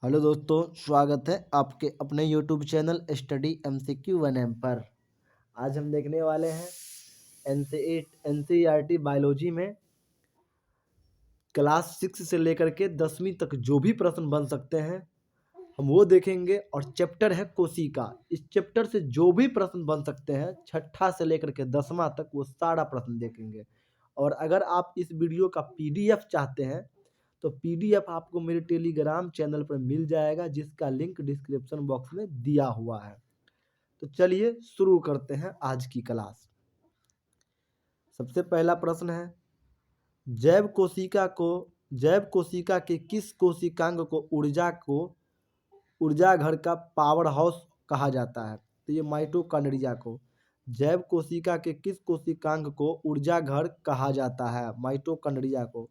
Hello दोस्तों, स्वागत है आपके अपने यूट्यूब चैनल स्टडी MCQ1M पर। आज हम देखने वाले हैं NCERT बायोलॉजी में क्लास 6 से लेकर के 10वीं तक जो भी प्रश्न बन सकते हैं हम वो देखेंगे। और चैप्टर है कोशिका। इस चैप्टर से जो भी प्रश्न बन सकते हैं छठा से लेकर के 10वां तक वो सारा प्रश्न देखेंगे। और अगर आप इस वीडियो का PDF चाहते हैं तो PDF आपको मेरे टेलीग्राम चैनल पर मिल जाएगा, जिसका लिंक डिस्क्रिप्शन बॉक्स में दिया हुआ है। तो चलिए शुरू करते हैं आज की क्लास। सबसे पहला प्रश्न है, जैव कोशिका के किस कोशिकांग को ऊर्जा घर का पावर हाउस कहा जाता है? तो ये माइटोकॉन्ड्रिया को। जैव कोशिका के किस कोशिकांग को ऊर्जा घर कहा जाता है? माइटोकॉन्ड्रिया को।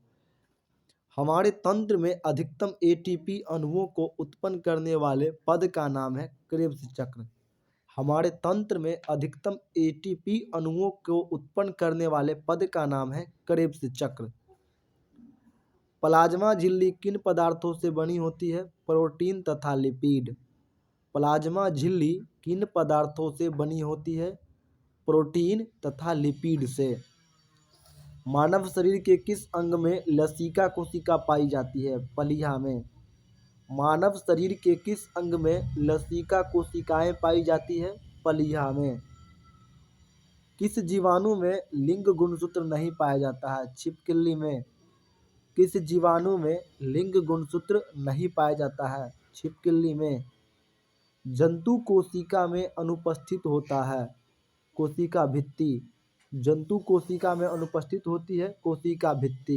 हमारे तंत्र में अधिकतम ATP अणुओं को उत्पन्न करने वाले पद का नाम है क्रेब्स चक्र। हमारे तंत्र में अधिकतम ATP अणुओं को उत्पन्न करने वाले पद का नाम है क्रेब्स चक्र। प्लाज्मा झिल्ली किन पदार्थों से बनी होती है? प्रोटीन तथा लिपिड। प्लाज्मा झिल्ली किन पदार्थों से बनी होती है? प्रोटीन तथा लिपिड से। मानव शरीर के किस अंग में लसिका कोशिका पाई जाती है? पलिया में। मानव शरीर के किस अंग में लसिका कोशिकाएं पाई जाती है? पलिया में। किस जीवाणु में लिंग गुणसूत्र नहीं पाया जाता है? छिपकली में। किस जीवाणु में लिंग गुणसूत्र नहीं पाया जाता है? छिपकली में। जंतु कोशिका में अनुपस्थित होता है? कोशिका भित्ति। जंतु कोशिका में अनुपस्थित होती है कोशिका भित्ति।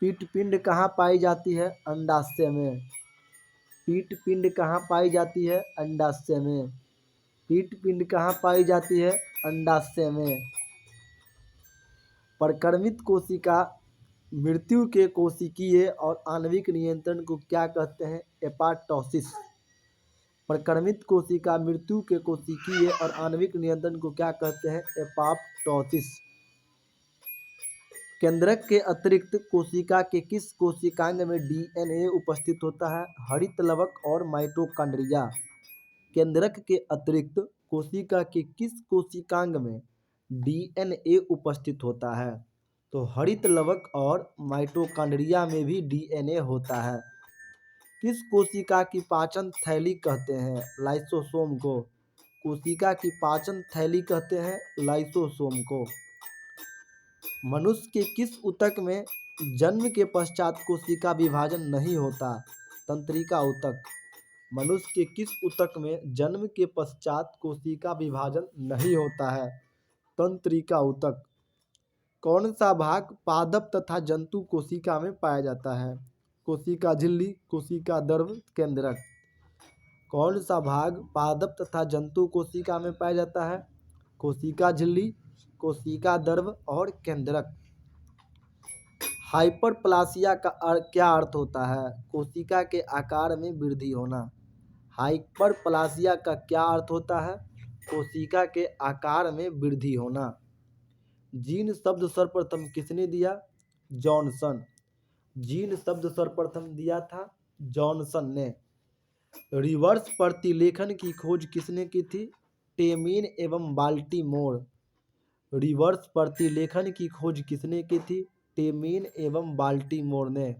पीट पिंड कहाँ पाई जाती है? अंडाशय में। पीट पिंड कहाँ पाई जाती है? अंडाशय में। पीट पिंड कहाँ पाई जाती है? अंडाशय में। परिक्रमित कोशिका मृत्यु के कोशिकीय और आणविक नियंत्रण को क्या कहते हैं? एपोप्टोसिस। परिक्रमित कोशिका मृत्यु के कोशिकीय और आणविक नियंत्रण को क्या कहते हैं? एपोप्टोसिस। केंद्रक के अतिरिक्त कोशिका के किस कोशिकांग में DNA उपस्थित होता है? हरित लवक और माइटोकॉन्ड्रिया। केंद्रक के अतिरिक्त कोशिका के किस कोशिकांग में DNA उपस्थित होता है? तो हरित लवक और माइटोकॉन्ड्रिया में भी DNA होता है। किस कोशिका की पाचन थैली कहते हैं? लाइसोसोम को। कोशिका की पाचन थैली कहते हैं लाइसोसोम को। मनुष्य के किस ऊतक में जन्म के पश्चात कोशिका विभाजन नहीं होता? तंत्रिका ऊतक। मनुष्य के किस ऊतक में जन्म के पश्चात कोशिका विभाजन नहीं होता है? तंत्रिका ऊतक। कौन सा भाग पादप तथा जंतु कोशिका में पाया जाता है? कोशिका झिल्ली, कोशिका द्रव, केंद्रक। कौन सा भाग पादप तथा जंतु कोशिका में पाया जाता है? कोशिका झिल्ली, कोशिका द्रव और केंद्रक। हाइपरप्लासिया का क्या अर्थ होता है? कोशिका के आकार में वृद्धि होना। हाइपरप्लासिया का क्या अर्थ होता है? कोशिका के आकार में वृद्धि होना। जीन शब्द सर्वप्रथम किसने दिया? जॉनसन। जीन शब्द सर्वप्रथम दिया था जॉनसन ने। रिवर्स प्रतिलेखन की खोज किसने की थी? टेमिन एवं बाल्टीमोर। रिवर्स प्रतिलेखन की खोज किसने की थी? टेमिन एवं बाल्टीमोर ने।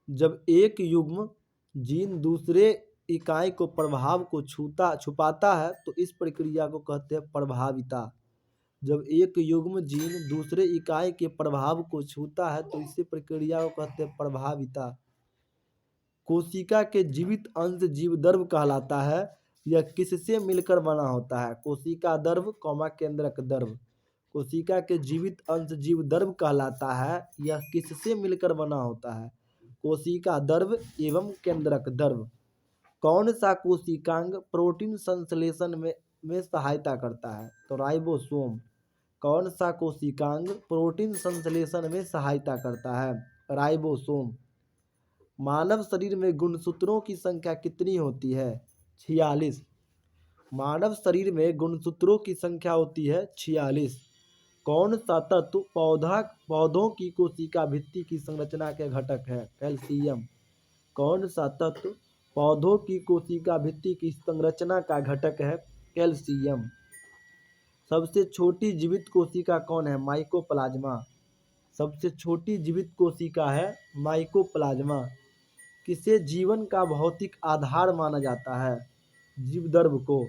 जब एक युग्म जीन दूसरे इकाई को प्रभाव को छुपाता है तो इस प्रक्रिया को कहते हैं प्रभाविता। जब एक युग्म जीन दूसरे इकाई के प्रभाव को छूता है तो इसी प्रक्रिया को कहते हैं प्रभाविता। कोशिका के जीवित अंश जीवद्रव्य कहलाता है। यह किससे मिलकर बना होता है? कोशिका द्रव्य, केंद्रक द्रव्य। कोशिका के जीवित अंश जीवद्रव्य कहलाता है। यह किससे मिलकर बना होता है? कोशिका द्रव्य एवं केंद्रक द्रव्य। कौन सा कोशिकांग प्रोटीन संश्लेषण में सहायता करता है? तो राइबोसोम। कौन सा कोशिकांग प्रोटीन संश्लेषण में सहायता करता है? राइबोसोम। मानव शरीर में गुणसूत्रों की संख्या कितनी होती है? 46। मानव शरीर में गुणसूत्रों की संख्या होती है 46। कौन सा तत्व पौधों की कोशिका भित्ति की संरचना के घटक है? कैल्शियम। कौन सा तत्व पौधों की कोशिका भित्ति की संरचना का घटक है? कैल्शियम। सबसे छोटी जीवित कोशिका कौन है? माइकोप्लाज्मा। सबसे छोटी जीवित कोशिका है माइकोप्लाज्मा। किसे जीवन का भौतिक आधार माना जाता है? जीवद्रव्य को।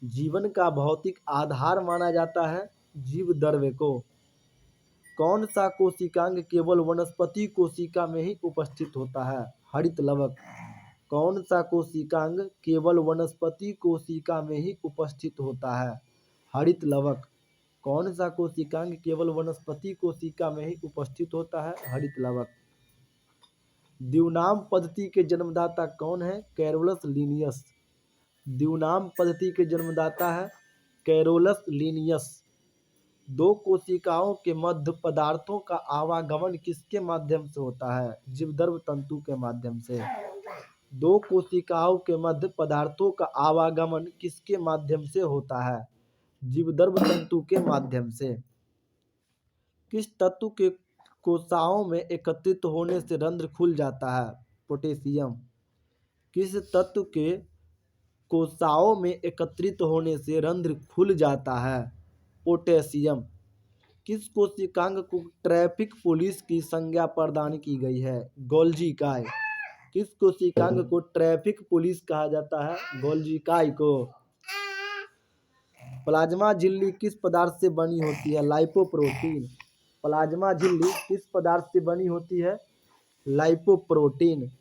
जीवन का भौतिक आधार माना जाता है जीवद्रव्य को। कौन सा कोशिकांग केवल वनस्पति कोशिका में ही उपस्थित होता है? हरित लवक। कौन सा कोशिकांग केवल वनस्पति कोशिका में ही उपस्थित होता है? हरित लवक। कौन सा कोशिकांग केवल वनस्पति कोशिका में ही उपस्थित होता है? हरित लवक। द्विनाम पद्धति के जन्मदाता कौन है? Carolus Linnaeus. द्विनाम पद्धति के जन्मदाता है कैरोलस लीनियस। दो कोशिकाओं के मध्य पदार्थों का आवागमन किसके माध्यम से होता है? जीवद्रव्य तंतु के माध्यम से। दो कोशिकाओं के मध्य पदार्थों का आवागमन किसके माध्यम से होता है? जीवद्रव्य तंतु के माध्यम से। किस तत्व के कोशिकाओं में एकत्रित होने से रंध्र खुल जाता है? पोटेशियम। किस तत्व के कोशिकाओं में एकत्रित होने से रंध्र खुल जाता है? पोटेशियम। किस कोशिकांग को ट्रैफिक पुलिस की संज्ञा प्रदान की गई है? गोल्जी काय। किस कोशिकांग को ट्रैफिक पुलिस कहा जाता है? गोल्जी काय को। प्लाज्मा झिल्ली किस पदार्थ से बनी होती है? लाइपोप्रोटीन। प्लाज्मा झिल्ली किस पदार्थ से बनी होती है? लाइपोप्रोटीन।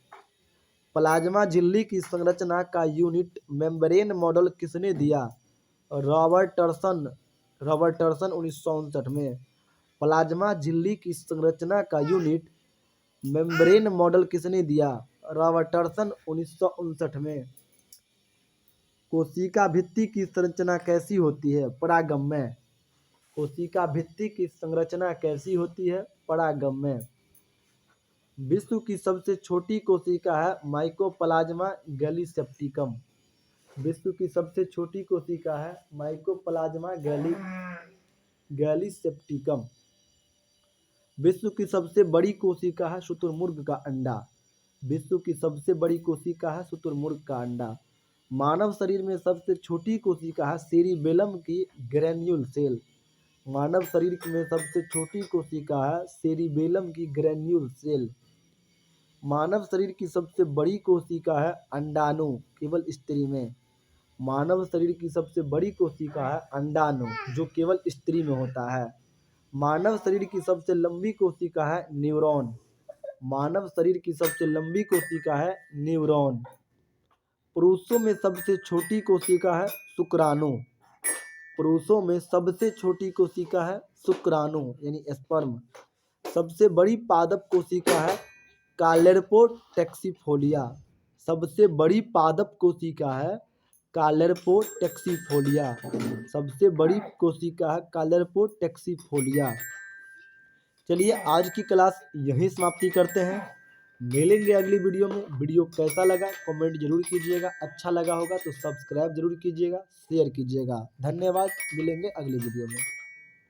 प्लाज्मा झिल्ली की संरचना का यूनिट मेम्ब्रेन मॉडल किसने दिया? रॉबर्टसन 1959 में। प्लाज्मा झिल्ली की संरचना का यूनिट मेम्ब्रेन मॉडल किसने दिया? रॉबर्टसन 1959 में। कोशिका भित्ति की संरचना कैसी होती है? परागम्य। कोशिका भित्ति की संरचना कैसी होती है? परागम्य। विश्व की सबसे छोटी कोशिका है माइकोप्लाज्मा गैलीसेप्टिकम। विश्व की सबसे छोटी कोशिका है माइकोप्लाज्मा गैलीसेप्टिकम। विश्व की सबसे बड़ी कोशिका है शुतुरमुर्ग का अंडा। विश्व की सबसे बड़ी कोशिका है शुतुरमुर्ग का अंडा। मानव शरीर में सबसे छोटी कोशिका है सेरिबेलम की ग्रैन्यूल सेल। मानव शरीर में सबसे छोटी कोशिका है सेरिबेलम की ग्रैन्यूल सेल। मानव शरीर की सबसे बड़ी कोशिका है अंडाणु, केवल स्त्री में। मानव शरीर की सबसे बड़ी कोशिका है अंडाणु, जो केवल स्त्री में होता है। मानव शरीर की सबसे लंबी कोशिका है न्यूरॉन। मानव शरीर की सबसे लंबी कोशिका है न्यूरॉन। पुरुषों में सबसे छोटी कोशिका है शुक्राणु। पुरुषों में सबसे छोटी कोशिका है शुक्राणु यानी स्पर्म। सबसे बड़ी पादप कोशिका है कालेर्पोटैक्सीफोलिया। सबसे बड़ी पादप कोशिका है कालेर्पोटैक्सीफोलिया। सबसे बड़ी कोशिका है कालेर्पोटैक्सीफोलिया। चलिए आज की क्लास यहीं समाप्ति करते हैं। मिलेंगे अगली वीडियो में। वीडियो कैसा लगा कमेंट जरूर कीजिएगा। अच्छा लगा होगा तो सब्सक्राइब जरूर कीजिएगा, शेयर कीजिएगा। धन्यवाद। मिलेंगे अगली वीडियो में।